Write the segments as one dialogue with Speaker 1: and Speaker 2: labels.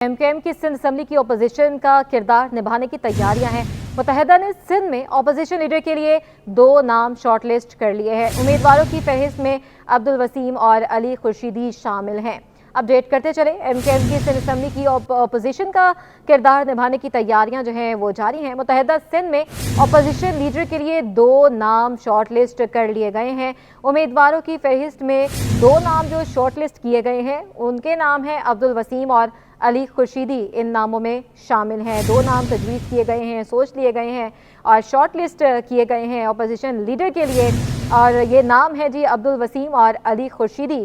Speaker 1: MKM की Sindh assembly की opposition का किरदार निभाने की तैयारियां हैं। मुत्तहिदा ने सिंध में अपोजिशन लीडर के लिए 2 नाम शॉर्ट लिस्ट कर लिए हैं। उम्मीदवारों की फहरिस्त में अब्दुल वसीम और अली खुर्शीदी शामिल हैं। अपडेट करते चले, MKM की सिंध असम्बली की अपोजिशन का किरदार निभाने की तैयारियां जो हैं वो जारी हैं। मुत्तहिदा सिंध में अपोजिशन लीडर के लिए 2 नाम शॉर्ट लिस्ट कर लिए गए हैं। उम्मीदवारों की फहरिस्त में 2 नाम जो शॉर्ट लिस्ट किए गए हैं उनके नाम हैं अब्दुल वसीम और अली खुर्शीदी। इन नामों में शामिल हैं। 2 नाम तजवीज़ किए गए हैं, सोच लिए गए हैं और शॉर्ट लिस्ट किए गए हैं अपोजिशन लीडर के लिए। और ये नाम है जी अब्दुल वसीम और अली खुर्शीदी,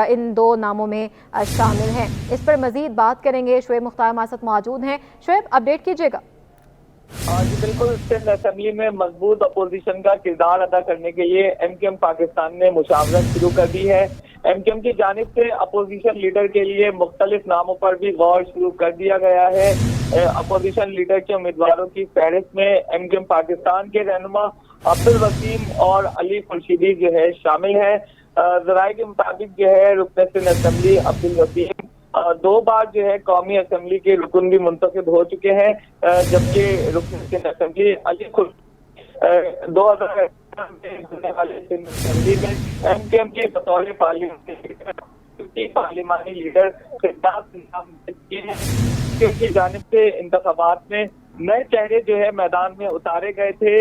Speaker 1: इन 2 नामों में शामिल हैं। इस पर मजीद बात करेंगे, शुएब मुख्तार हमारे साथ मौजूद हैं। शुएब, अपडेट कीजिएगा।
Speaker 2: जी बिल्कुल, सिंध असम्बली में मजबूत अपोजिशन का किरदार अदा करने के लिए MKM पाकिस्तान ने मुशावरत शुरू कर दी है। MKM की जानिब से अपोजिशन लीडर के लिए मुख्तलिफ नामों पर भी गौर शुरू कर दिया गया है। अपोजिशन लीडर के उम्मीदवारों की फहरिस्त में MKM पाकिस्तान के रहनुमा अब्दुल वसीम और अली खुर्शीदी जो है शामिल है। जराये के मुताबिक जो है रुकन सिंध असम्बली अब्दुल वसीम 2 बार जो है कौमी असम्बली के रुकन भी मुंतखब हो चुके हैं, जबकि रुकन सिंध असम्बली अली खुर्शीदी 2000 होने वाले सिंध असम्बली में MKM के बतौर पार्लिमानी लीडर की जानिब से इंतखाबात में नए चेहरे जो है मैदान में उतारे गए थे।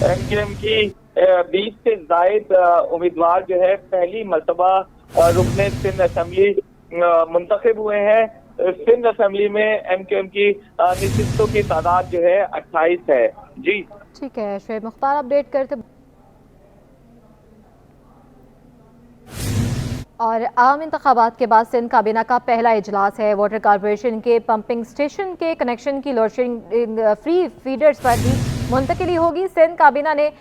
Speaker 2: MKM की 20 से जायद उम्मीदवार जो है पहली मरतबा रुकन सिंध असम्बली मुंतखब हुए हैं। सिंध असम्बली में MKM की नशिस्तों की तादाद जो है 28 है। जी
Speaker 1: ठीक है, शुएब मुख्तार अपडेट करते। और आम इंतखाबात के बाद सिंध काबीना का पहला इजलास है। वाटर कॉरपोरेशन के पंपिंग स्टेशन के कनेक्शन की लोडशेडिंग फ्री फीडर्स पर भी मुंतकिली होगी। सिंध काबीना ने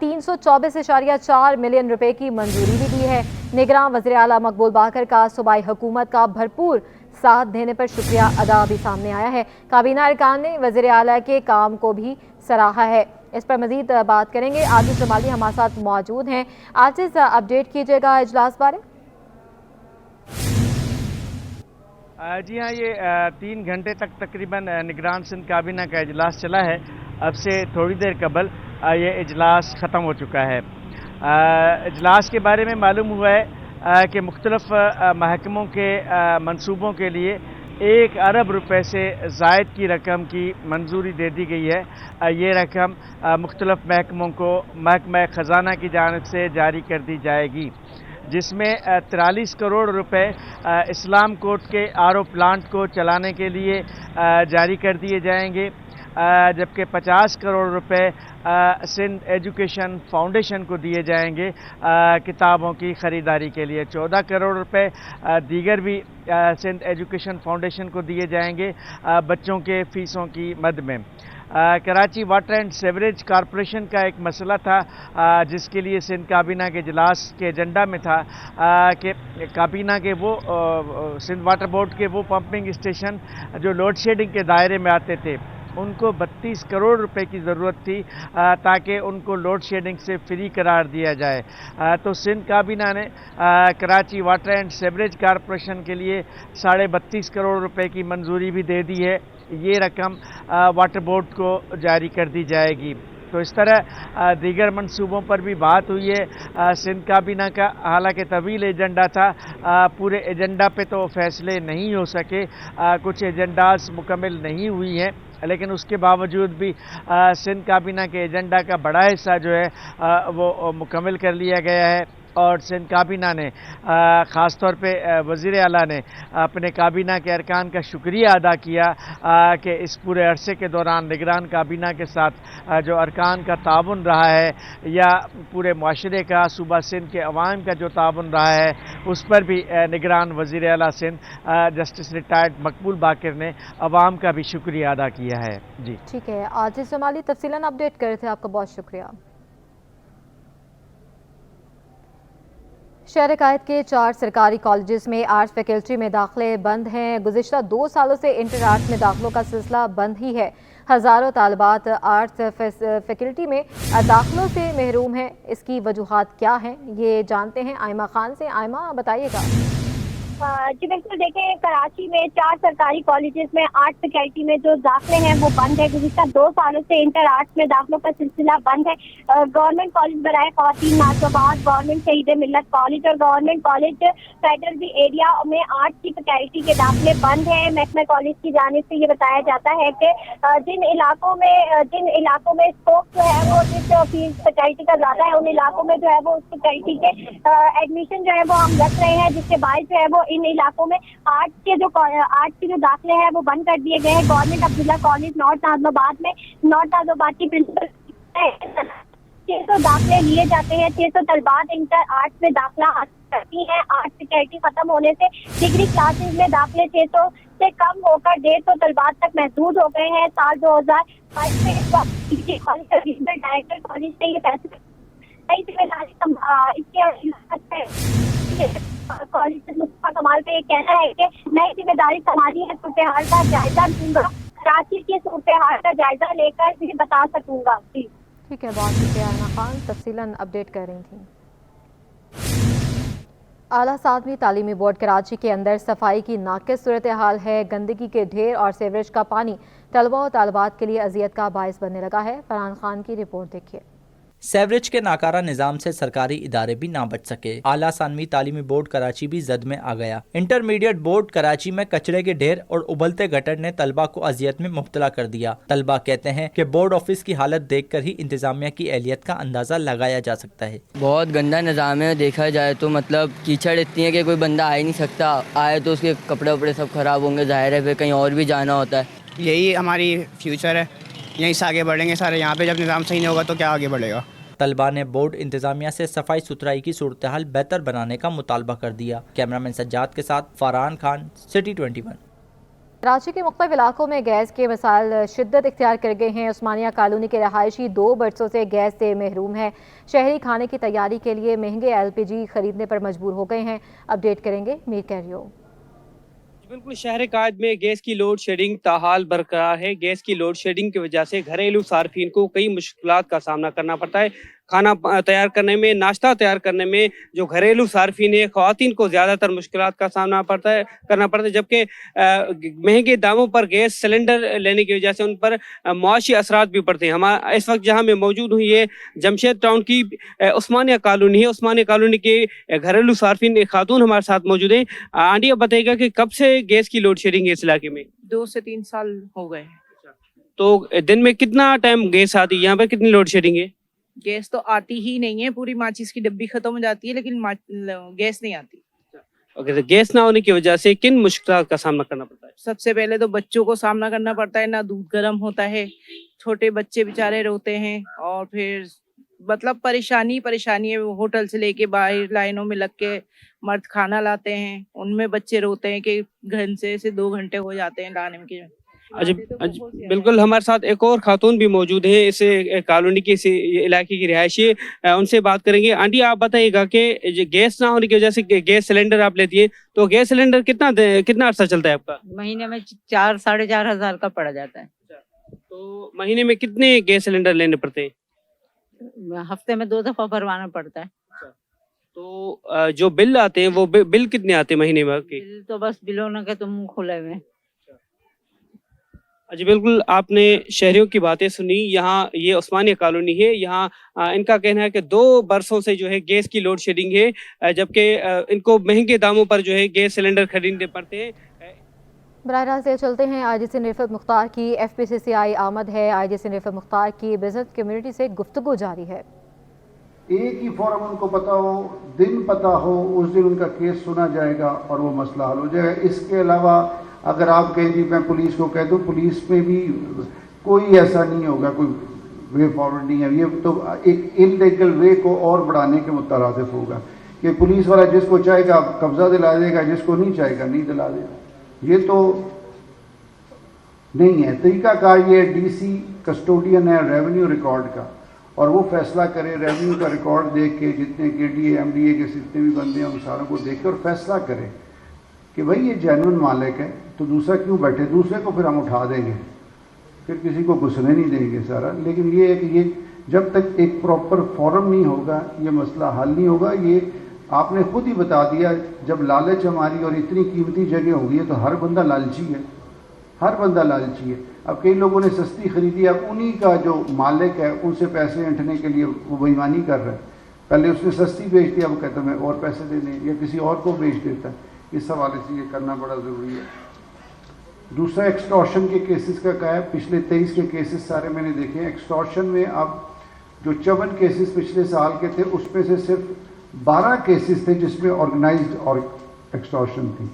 Speaker 1: 324.4 मिलियन रुपए की मंजूरी भी दी है। निगरान वज़ीर आला मकबूल बाकर का सूबाई हुकूमत का भरपूर साथ देने पर शुक्रिया अदा भी सामने आया है। काबीना अरकान ने वज़ीर आला के काम को भी सराहा है। इस पर मजीद बात करेंगे। आजिज़ जमाली हमारे साथ मौजूद हैं। आजिज़, अपडेट कीजिएगा इजलास बारे।
Speaker 3: जी हाँ, ये 3 घंटे तक तकरीबन निगरान सिंध काबीना का इजलास चला है। अब से थोड़ी देर कबल ये इजलास ख़त्म हो चुका है। इजलास के बारे में मालूम हुआ है कि मुख्तलिफ महकमों के मंसूबों के लिए 1 अरब रुपए से ज़ायद की रकम की मंजूरी दे दी गई है। ये रकम मुख्तलिफ महकमों को महकमा ख़जाना की जानिब से जारी कर दी जाएगी, जिसमें 43 करोड़ रुपए इस्लाम कोर्ट के RO प्लांट को चलाने के लिए जारी कर दिए जाएंगे, जबकि 50 करोड़ रुपए सिंध एजुकेशन फाउंडेशन को दिए जाएंगे किताबों की ख़रीदारी के लिए। 14 करोड़ रुपए दीगर भी सिंध एजुकेशन फाउंडेशन को दिए जाएंगे बच्चों के फ़ीसों की मद में। Karachi water and sewerage corporation का एक मसला था जिसके लिए सिंध काबीना के इजलास के एजेंडा में था कि काबीना के वो सिंध वाटर बोर्ड के वो पंपिंग स्टेशन जो लोड शेडिंग के दायरे में आते थे उनको 32 करोड़ रुपए की ज़रूरत थी ताकि उनको लोड शेडिंग से फ्री करार दिया जाए। तो सिंध काबीना ने Karachi water and sewerage corporation के लिए 32.5 करोड़ रुपए की मंजूरी भी दे दी है। ये रकम वाटर बोर्ड को जारी कर दी जाएगी। तो इस तरह दीगर मंसूबों पर भी बात हुई है सिंध काबीना का। हालांकि तवील एजेंडा था, पूरे एजेंडा पे तो फैसले नहीं हो सके, कुछ एजेंडास मुकम्मल नहीं हुई हैं, लेकिन उसके बावजूद भी सिंध काबीना के एजेंडा का बड़ा हिस्सा जो है वो मुकम्मल कर लिया गया है। और सिंध काबीना ने ख़ास तौर पे वज़ीर आला ने अपने काबीना के अरकान का शुक्रिया अदा किया कि इस पूरे अरसे के दौरान निगरान काबीना के साथ जो अरकान का ताउन रहा है या पूरे माशरे का सूबा सिंध के अवाम का जो ताउन रहा है उस पर भी निगरान वज़ीर आला सिंध जस्टिस रिटायर्ड मकबूल बाकर ने अवाम का भी शुक्रिया अदा किया है। जी
Speaker 1: ठीक है, आजिज़ जमाली तफसीलन अपडेट कर रहे थे, आपका बहुत शुक्रिया। शहर कायद के 4 सरकारी कॉलेजेस में आर्ट्स फैकल्टी में दाखिले बंद हैं। गुज़िश्ता 2 सालों से इंटर आर्ट्स में दाखिलों का सिलसिला बंद ही है। हज़ारों तालिबात आर्ट्स फैकल्टी में दाखिलों से महरूम हैं। इसकी वजूहात क्या हैं, ये जानते हैं आयमा खान से। आयमा, बताइएगा।
Speaker 4: जी बिल्कुल, देखिए कराची में 4 सरकारी कॉलेजेस में आर्ट फैकल्टी में जो दाखिले हैं वो बंद है। गुज़िश्ता 2 सालों से इंटर आर्ट्स में दाखिलों का सिलसिला बंद है। गवर्नमेंट कॉलेज बराए ख़वातीन नाज़िबाद, गवर्नमेंट शहीद मिल्लत कॉलेज और गवर्नमेंट कॉलेज फेडरल भी एरिया में आर्ट्स की फैकल्टी के दाखिले बंद है। महकमा कॉलेज की जानिब से ये बताया जाता है कि जिन इलाकों में स्कोप जो है वो जिस फीस फैकल्टी का ज़्यादा है, उन इलाकों में जो है वो उस फैकल्टी के एडमिशन जो है वो हम रख रहे हैं, जिसके बायस जो है वो इन इलाकों में आर्ट्स के जो दाखिले हैं वो बंद कर दिए गए हैं। गवर्नमेंट अब्दुल्ला कॉलेज नॉर्थ नाज़िबाद की प्रिंसिपल 600 दाखिले लिए जाते हैं। 600 तलबात इंटर आर्ट्स में दाखिला हासिल करती हैं। आर्ट्स फैकल्टी खत्म होने से डिग्री क्लासेज में दाखिले 600 से कम होकर 150 तलबात तक महदूद हो गए हैं। साल 2022 में डायरेक्टर कॉलेज ने ये फैसला कॉलेज मुस्तफा कमाल पे कहना है कि नई जिम्मेदारी संभाली है, सूरत हाल का जायजा लूंगा, कराची की सूरत हाल का जायजा लेकर भी बता सकूंगा।
Speaker 1: ठीक है, बहुत शुक्रिया आयना खान, तफसीलन अपडेट कर रही थी। आला 7वीं तालीमी बोर्ड कराची के अंदर सफाई की नाकिस सूरत हाल है। गंदगी के ढेर और सीवरेज का पानी तलबा और तालबात के लिए अजियत का बायस बनने लगा है। फरहान खान की रिपोर्ट देखिए।
Speaker 5: सेवरेज के नाकारा निजाम से सरकारी इदारे भी ना बच सके। आला 7वीं तालीमी बोर्ड कराची भी जद में आ गया। इंटरमीडिएट बोर्ड कराची में कचरे के ढेर और उबलते गटर ने तलबा को अजियत में मुब्तला कर दिया। तलबा कहते हैं कि बोर्ड ऑफिस की हालत देखकर ही इंतजामिया की एहलियत का अंदाजा लगाया जा सकता है।
Speaker 6: बहुत गंदा निज़ाम है, देखा जाए तो मतलब कीचड़ इतनी है कि कोई बंदा आ ही नहीं सकता, आए तो उसके कपड़े वपड़े सब खराब होंगे, जाहिर है फिर कहीं और भी जाना होता है।
Speaker 7: यही हमारी फ्यूचर है, यहीं से आगे बढ़ेंगे सारे। यहाँ पे जब निज़ाम सही नहीं होगा तो क्या आगे बढ़ेगा।
Speaker 5: तलबा ने बोर्ड इंतजामिया से सफाई सुथराई की सूरत हाल बेहतर बनाने का मुतालबा कर दिया। कैमरामैन सज्जाद के साथ फरहान खान, सिटी 21।
Speaker 1: कराची के मुख्तलिफ इलाकों में गैस के मसाइल शिद्दत इख्तियार कर गए हैं। उस्मानिया कॉलोनी के रहायशी 2 बरसों से गैस से महरूम है। शहरी खाने की तैयारी के लिए महंगे LPG खरीदने पर मजबूर हो गए हैं। अपडेट करेंगे मीर कैरियो।
Speaker 8: बिल्कुल, शहर कायद में गैस की लोड शेडिंग ताहाल बरकरार है। गैस की लोड शेडिंग की वजह से घरेलू सार्फिन को कई मुश्किलात का सामना करना पड़ता है। खाना तैयार करने में, नाश्ता तैयार करने में जो घरेलू सार्फिन है, ख़वातीन को ज़्यादातर मुश्किलात का सामना करना पड़ता है। जबकि महंगे दामों पर गैस सिलेंडर लेने की वजह से उन पर मुआशी असरात भी पड़ते हैं। हमारा इस वक्त जहाँ मैं मौजूद हूँ ये जमशेद टाउन की उस्मानिया कॉलोनी है। उस्मानिया कॉलोनी के घरेलू सार्फिन एक खातून हमारे साथ मौजूद हैं। आंटी, आप बताइएगा कि कब से गैस की लोड शेडिंग है इस इलाके में?
Speaker 9: 2 से 3 साल हो गए।
Speaker 8: तो दिन में कितना टाइम गैस आती है? यहाँ पर कितनी लोड शेडिंग है?
Speaker 9: गैस तो आती ही नहीं है, पूरी माचिस की डब्बी खत्म हो जाती है लेकिन गैस नहीं आती।
Speaker 8: अगर गैस ना होने की वजह से किन मुश्किलात का सामना करना पड़ता है?
Speaker 9: सबसे पहले तो बच्चों को सामना करना पड़ता है, ना दूध गर्म होता है, छोटे बच्चे बेचारे रोते हैं और फिर मतलब परेशानी है। होटल से लेके बाहर लाइनों में लग के मर्द खाना लाते हैं, उनमें बच्चे रोते हैं कि घंटे से 2 घंटे हो जाते हैं लाने के।
Speaker 8: बिल्कुल, हमारे साथ एक और खातून भी मौजूद है, इस कॉलोनी की, इस इलाके की रिहायशी, उनसे बात करेंगे। आंटी, आप बताइएगा कि गैस ना होने की वजह से गैस सिलेंडर आप लेती है, तो गैस सिलेंडर कितना अर्सा चलता है आपका?
Speaker 9: महीने में 4 साढ़े 4 हज़ार का पड़ जाता है।
Speaker 8: तो महीने में कितने गैस सिलेंडर लेने पड़ते हैं?
Speaker 9: हफ्ते में 2 दफा भरवाना पड़ता है।
Speaker 8: तो जो बिल आते हैं वो बिल कितने आते हैं महीने में आपके?
Speaker 9: बिल तो बस बिलों के तो मुंह खुले हुए।
Speaker 8: जी बिल्कुल, आपने शहरियों की बातें सुनी। यहाँ ये उस्मानिया कॉलोनी है, यहाँ इनका कहना है कि 2 बरसों से जो है गैस की लोड शेडिंग है, जबकि इनको महंगे दामों पर जो है गैस सिलेंडर खरीदने पड़ते हैं।
Speaker 1: बराह रास्त चलते हैं। IGC रिफत मुख्तार की FPCCI आमद है। IGC रिफत मुख्तार की बिजनेस कम्युनिटी से गुफ्तगू जारी है।
Speaker 10: एक ही फोरम उनको पता हो, दिन पता हो, उस दिन उनका केस सुना जाएगा और वो मसला हल हो जाएगा। इसके अलावा अगर आप कहें जी मैं पुलिस को कह दूँ, पुलिस में भी कोई ऐसा नहीं होगा, कोई वे फॉरवर्ड नहीं है। ये तो एक इनलीगल वे को और बढ़ाने के मुतरादिफ होगा कि पुलिस वाला जिसको चाहेगा कब्जा दिला देगा, जिसको नहीं चाहेगा नहीं दिला देगा। ये तो नहीं है तरीका कार। ये DC कस्टोडियन है रेवेन्यू रिकॉर्ड का, और वो फैसला करे, रेवेन्यू का रिकॉर्ड देख के जितने KDA MDA के जितने भी बंदे हैं उन सारों को देख के और फैसला करे कि भाई ये जेन्युइन मालिक है, तो दूसरा क्यों बैठे, दूसरे को फिर हम उठा देंगे, फिर किसी को घुसने नहीं देंगे सारा। लेकिन ये है कि ये जब तक एक प्रॉपर फोरम नहीं होगा ये मसला हल नहीं होगा। ये آپ نے خود ہی بتا دیا جب لالچ ہماری اور اتنی قیمتی جگہ ہوگی ہے تو ہر بندہ لالچی ہے، ہر بندہ لالچی ہے. اب کئی لوگوں نے سستی خریدی، اب انہی کا جو مالک ہے ان سے پیسے اینٹھنے کے لیے وہ بے ایمانی کر رہا ہے. پہلے اس نے سستی بیچ دی، اب کہتا ہے میں اور پیسے دینے، یا کسی اور کو بیچ دیتا ہے. اس حوالے سے یہ کرنا بڑا ضروری ہے. دوسرا ایکسٹورشن کے کیسز کا کہا ہے، پچھلے 23 کے کیسز سارے میں نے دیکھے ہیں. ایکسٹورشن میں اب جو 54 کیسز پچھلے سال کے تھے اس میں سے صرف 12 کیسز تھے جس میں آرگنائزڈ اور ایکسٹورشن تھی.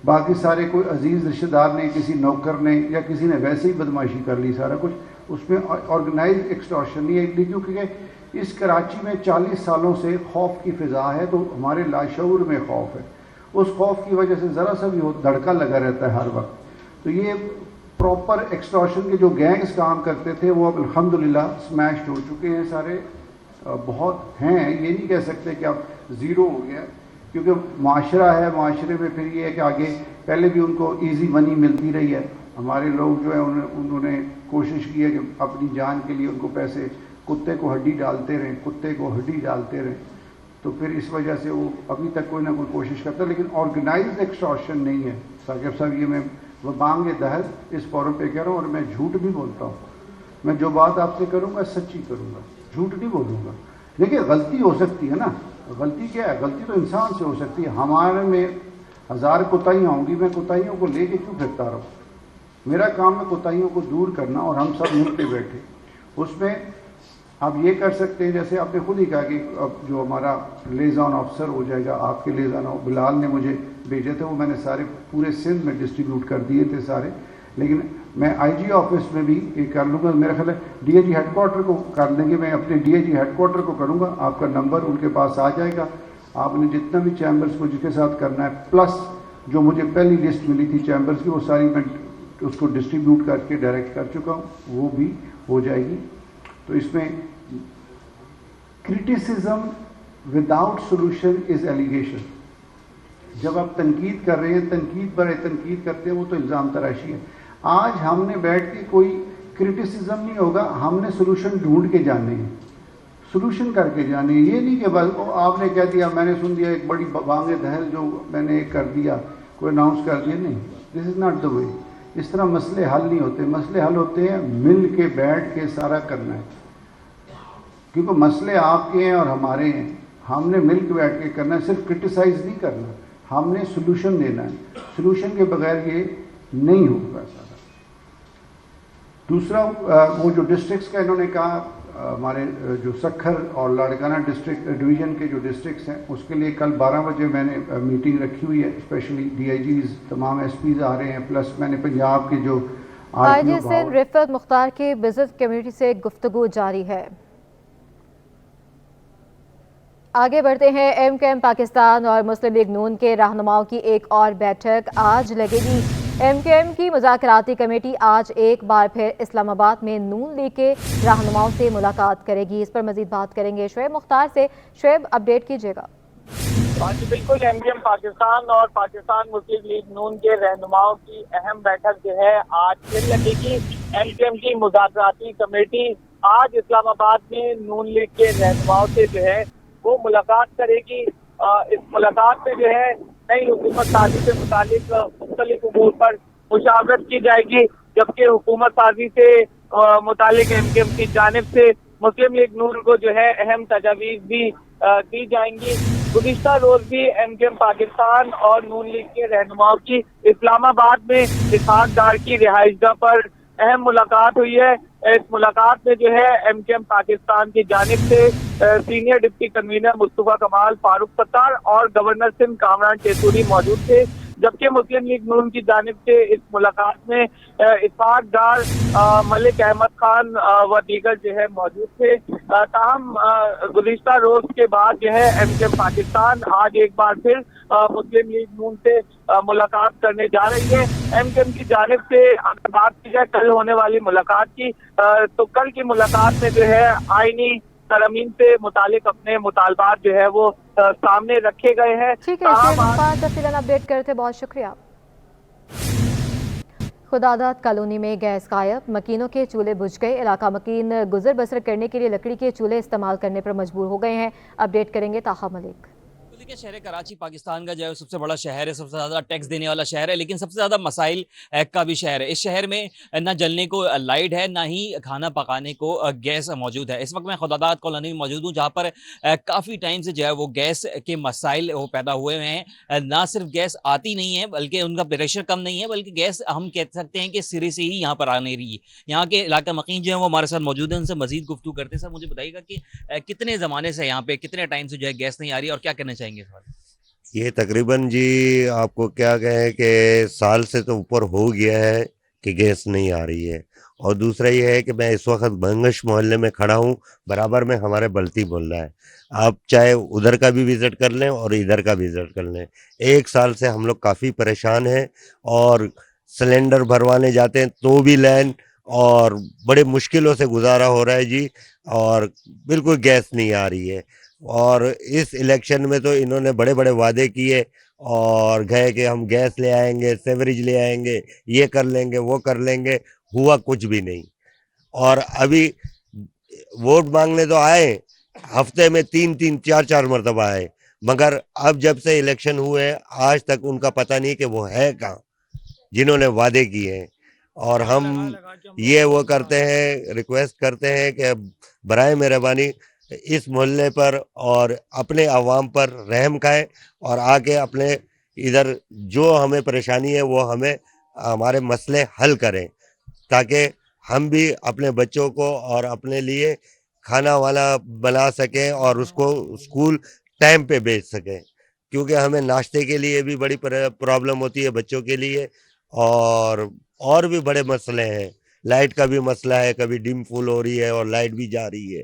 Speaker 10: باقی سارے کوئی عزیز رشتہ دار نے، کسی نوکر نے یا کسی نے ویسے ہی بدماشی کر لی سارا کچھ. اس میں آرگنائزڈ ایکسٹورشن نہیں ہے، کیونکہ اس کراچی میں 40 سالوں سے خوف کی فضا ہے، تو ہمارے لاشعور میں خوف ہے. اس خوف کی وجہ سے ذرا سا بھی دھڑکا لگا رہتا ہے ہر وقت. تو یہ پراپر ایکسٹورشن کے جو گینگز کام کرتے تھے وہ اب الحمدللہ سمیشڈ ہو چکے ہیں سارے. بہت ہیں، یہ نہیں کہہ سکتے کہ اب زیرو ہو گیا، کیونکہ معاشرہ ہے، معاشرے میں پھر یہ ہے کہ آگے پہلے بھی ان کو ایزی منی ملتی رہی ہے. ہمارے لوگ جو ہے انہوں نے کوشش کی ہے کہ اپنی جان کے لیے ان کو پیسے، کتے کو ہڈی ڈالتے رہیں، کتے کو ہڈی ڈالتے رہیں. تو پھر اس وجہ سے وہ ابھی تک کوئی نہ کوئی کوشش کرتا ہے، لیکن آرگنائزڈ ایکسٹورشن نہیں ہے. ثاقب صاحب، یہ میں بانگ دہل اس فورم پہ کہہ رہا ہوں، اور میں جھوٹ بھی بولتا ہوں. میں جو بات آپ سے کروں گا سچی کروں گا، جھوٹ نہیں بولوں گا. دیکھیے غلطی ہو سکتی ہے نا، غلطی کیا ہے؟ غلطی تو انسان سے ہو سکتی ہے. ہمارے میں 1000 کوتاہیاں ہوں گی، میں کوتاہیوں کو لے کے کیوں پھرتا رہا ہوں؟ میرا کام ہے کوتاہیوں کو دور کرنا، اور ہم سب مل کے بیٹھے. اس میں آپ یہ کر سکتے ہیں، جیسے آپ نے خود ہی کہا کہ اب جو ہمارا لیزان آفیسر ہو جائے گا، آپ کے لیزان بلال نے مجھے بھیجے تھے، وہ میں نے سارے پورے سندھ میں ڈسٹریبیوٹ کر دیے تھے سارے. لیکن میں آئی جی آفس میں بھی یہ کر لوں گا. میرا خیال ہے D A G headquarter کو کر دیں گے، میں اپنے D A G headquarter کو کروں گا. آپ کا نمبر ان کے پاس آ جائے گا. آپ نے جتنا بھی چیمبرز کو جس کے ساتھ کرنا ہے، پلس جو مجھے پہلی لسٹ ملی تھی چیمبرز کی، وہ ساری میں اس کو ڈسٹریبیوٹ کر کے ڈائریکٹ کر چکا ہوں، وہ بھی ہو جائے گی. تو اس میں criticism without solution is allegation. جب آپ تنقید کر رہے ہیں، تنقید پر تنقید کرتے ہیں، وہ تو الزام تراشی ہے. آج ہم نے بیٹھ کے کوئی کرٹیسزم نہیں ہوگا، ہم نے سولوشن ڈھونڈ کے جانے ہیں، سولوشن کر کے جانے ہیں. یہ نہیں کہ بس آپ نے کہہ دیا، میں نے سن دیا ایک بڑی بانگ دہل جو میں نے کر دیا، کوئی اناؤنس کر دیا. نہیں، دس از ناٹ دا وے. اس طرح مسئلے حل نہیں ہوتے. مسئلے حل ہوتے ہیں مل کے بیٹھ کے سارا کرنا ہے، کیونکہ مسئلے آپ کے ہیں اور ہمارے ہیں. ہم نے مل کے بیٹھ کے کرنا ہے، صرف کرٹیسائز نہیں کرنا، ہم نے سولوشن دینا ہے. سولوشن کے بغیر یہ نہیں ہوگا سارا. دوسرا وہ جو ڈسٹرکٹس کا انہوں نے کہا، ہمارے جو سکھر اور لاڑکانہ ڈسٹرکٹ ڈویژن کے جو ڈسٹرکٹس ہیں، اس کے لیے کل 12 بجے میں نے میٹنگ رکھی ہوئی ہے. اسپیشلی ڈی آئی جیز، تمام ایس پیز آ رہے ہیں، پلس میں نے پنجاب کے جو
Speaker 1: آئی جی سندھ رفعت مختار کی بزنس کمیونٹی سے گفتگو جاری ہے. آگے بڑھتے ہیں. ایم کیو ایم پاکستان اور مسلم لیگ نون کے رہنماؤں کی ایک اور بیٹھک آج لگے گی. ایم کیو ایم کی مذاکراتی کمیٹی آج ایک بار پھر اسلام آباد میں نون لیگ کے رہنماؤں سے ملاقات کرے گی. اس پر مزید بات کریں گے شعیب مختار سے. شعیب، اپڈیٹ کیجیے گا.
Speaker 2: جی بالکل، ایم کیو ایم پاکستان اور پاکستان مسلم لیگ نون کے رہنماؤں کی اہم بیٹھک جو ہے آج پھر لگے گی. ایم کیو ایم کی مذاکراتی کمیٹی آج اسلام آباد میں نون لیگ کے رہنماؤں سے جو ہے وہ ملاقات کرے گی. اس ملاقات میں جو ہے نئی حکومت سازی سے متعلق مختلف امور پر مشاورت کی جائے گی، جبکہ حکومت سازی سے متعلق ایم کیو ایم کی جانب سے مسلم لیگ نون کو جو ہے اہم تجاویز بھی دی جائیں گی. گزشتہ روز بھی ایم کیو ایم پاکستان اور نون لیگ کے رہنماؤں کی اسلام آباد میں اسحاق ڈار کی رہائش گاہ پر اہم ملاقات ہوئی ہے. اس ملاقات میں جو ہے ایم کیو ایم پاکستان کی جانب سے سینئر ڈپٹی کنوینر مصطفیٰ کمال فاروق ستار اور گورنر سندھ کامران ٹیسوری موجود تھے، جبکہ مسلم لیگ نون کی جانب سے اس ملاقات میں اسحاق ڈار، ملک احمد خان و دیگر جو ہے موجود تھے. تاہم گزشتہ روز کے بعد جو ہے ایم کیو ایم پاکستان آج ایک بار پھر مسلم لیگ نون سے ملاقات کرنے جا رہی ہے. ایم کیو ایم کی جانب سے اگر بات کی جائے کل ہونے والی ملاقات کی، تو کل کی ملاقات میں جو ہے آئینی ترمیم سے متعلق اپنے مطالبات جو ہے وہ سامنے رکھے گئے ہیں.
Speaker 1: ٹھیک ہے، تفصیلاً اپڈیٹ کرتے بہت شکریہ. خداداد کالونی میں گیس غائب، مکینوں کے چولہے بجھ گئے. علاقہ مکین گزر بسر کرنے کے لیے لکڑی کے چولہے استعمال کرنے پر مجبور ہو گئے ہیں. اپڈیٹ کریں گے طاہا ملک.
Speaker 11: देखिए शहर कराची पाकिस्तान का जो है सबसे बड़ा शहर है, सबसे ज़्यादा टैक्स देने वाला शहर है, लेकिन सबसे ज़्यादा मसाइल का भी शहर है। इस शहर में ना जलने को लाइट है, ना ही खाना पकाने को गैस मौजूद है। इस वक्त मैं खुदादात कॉलोनी में मौजूद हूँ, जहाँ पर काफ़ी टाइम से जो है वो गैस के मसाइल वो पैदा हुए हुए हैं। ना सिर्फ गैस आती नहीं है, बल्कि उनका प्रेशर कम नहीं है, बल्कि गैस हम कह सकते हैं कि सिरे से ही यहाँ पर आ नहीं रही है। यहाँ के इलाका मकीन जो है वो हमारे साथ मौजूद है, उनसे मजीद गुफ्तगू करते हैं। सर मुझे बताइएगा कि कितने ज़माने से यहाँ पे, कितने टाइम से जो है गैस नहीं आ रही है और क्या कहना चाहेंगे इस बारे में?
Speaker 12: ये तकरीबन जी आपको क्या कहें कि साल से तो ऊपर हो गया है कि गैस नहीं आ रही है। और दूसरा ये है कि मैं इस वक्त बंगश मोहल्ले में खड़ा हूँ, बराबर में हमारे बल्ती बोल रहा है। आप चाहे उधर का भी विज़िट कर लें और इधर का विज़िट कर लें, 1 साल से हम लोग काफ़ी परेशान हैं और सिलेंडर भरवाने जाते हैं तो भी लाइन, और बड़े मुश्किलों से गुजारा हो रहा है जी। और बिल्कुल गैस नहीं आ रही है। और इस इलेक्शन में तो इन्होंने बड़े बड़े वादे किए और गए कि हम गैस ले आएंगे, सेवरेज ले आएंगे, ये कर लेंगे, वो कर लेंगे, हुआ कुछ भी नहीं। और अभी वोट मांगने तो आए, हफ्ते में 3-3 4-4 मरतबा आए, मगर अब जब से इलेक्शन हुए आज तक उनका पता नहीं कि वो है कहाँ जिन्होंने वादे किए हैं। और हम ये वो करते हैं, रिक्वेस्ट करते हैं कि बराए मेहरबानी इस मोहल्ले पर और अपने आवाम पर रहम खाएं और आके अपने इधर जो हमें परेशानी है वो हमें हमारे मसले हल करें, ताकि हम भी अपने बच्चों को और अपने लिए खाना वाला बना सकें और उसको स्कूल टाइम पे भेज सकें। क्योंकि हमें नाश्ते के लिए भी बड़ी प्रॉब्लम होती है बच्चों के लिए, और भी बड़े मसले हैं। लाइट का भी मसला है, कभी डिम फुल हो रही है और लाइट भी जा रही है।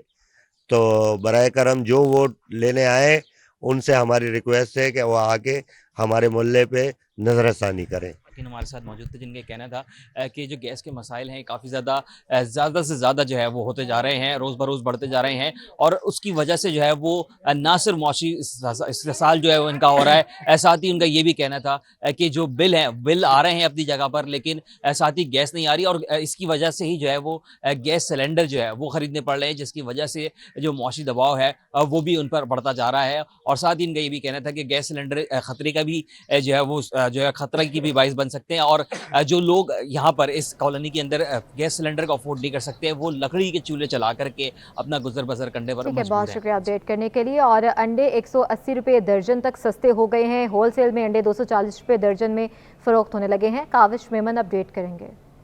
Speaker 12: तो बराए करम जो वोट लेने आए उनसे हमारी रिक्वेस्ट है कि वो आके हमारे मोहल्ले पे नज़रसानी करें।
Speaker 11: हमारे साथ मौजूद थे जिनका कहना था कि जो गैस के मसाइल हैं काफ़ी ज़्यादा से ज़्यादा जो है वो होते जा रहे हैं, रोज़ बरोज़ बढ़ते जा रहे हैं, और उसकी वजह से जो है वो ना सिर्फ मौशी इस्तेसाल जो है वो इनका हो रहा है, साथ ही उनका ये भी कहना था कि जो बिल आ रहे हैं अपनी जगह पर, लेकिन साथ ही गैस नहीं आ रही, और इसकी वजह से ही जो है वो गैस सिलेंडर जो है वो ख़रीदने पड़ रहे हैं, जिसकी वजह से जो मौशी दबाव है वो भी उन पर बढ़ता जा रहा है। और साथ ही इनका ये भी कहना था कि गैस सिलेंडर खतरे का भी जो है वो जो है खतरा की भी बाइस बन सकते हैं, और जो लोग यहाँ पर इस कॉलोनी के अंदर गैस सिलेंडर का अफोर्ड नहीं कर सकते, वो लकड़ी के चूल्हे चला करके अपना गुजर बसर करने पर मजबूर हैं।
Speaker 1: बहुत शुक्रिया अपडेट करने के लिए। और अंडे 180 रुपये दर्जन तक सस्ते हो गए हैं। होलसेल में अंडे 240 रुपये दर्जन में फरोख्त होने लगे हैं। काविश मेमन अपडेट करेंगे।